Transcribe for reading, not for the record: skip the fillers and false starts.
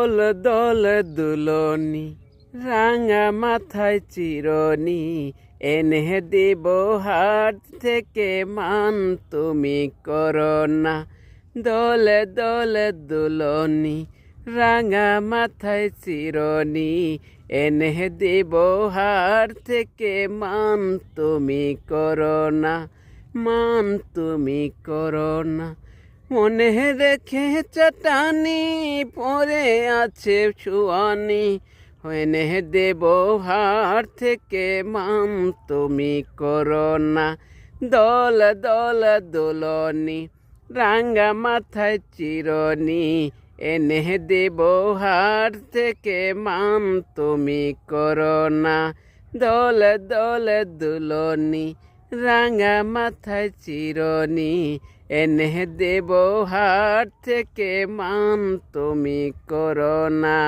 দোল দোল দুলনি রাঙা মাথায় চিরনি এনে দেব হাট থেকে মান তুমি করো না। দোলে দোলে দুলনি রাঙা মাথায় চিরনি এনে দেব হাট থেকে মান তুমি করো না। মান তুমি করো না। মনে রেখে চাটানি পরে আছে ছুয়ানি এনে দেব হাট থেকে মান তুমি করো না। দল দল দোলনি রাঙা মাথায় চিরনি এনে দেব হাট থেকে মান তুমি করো না। দল দল দুলনি রাঙা মাথায় চিরনি এনে দেব হাট থেকে মান তুমি করো না।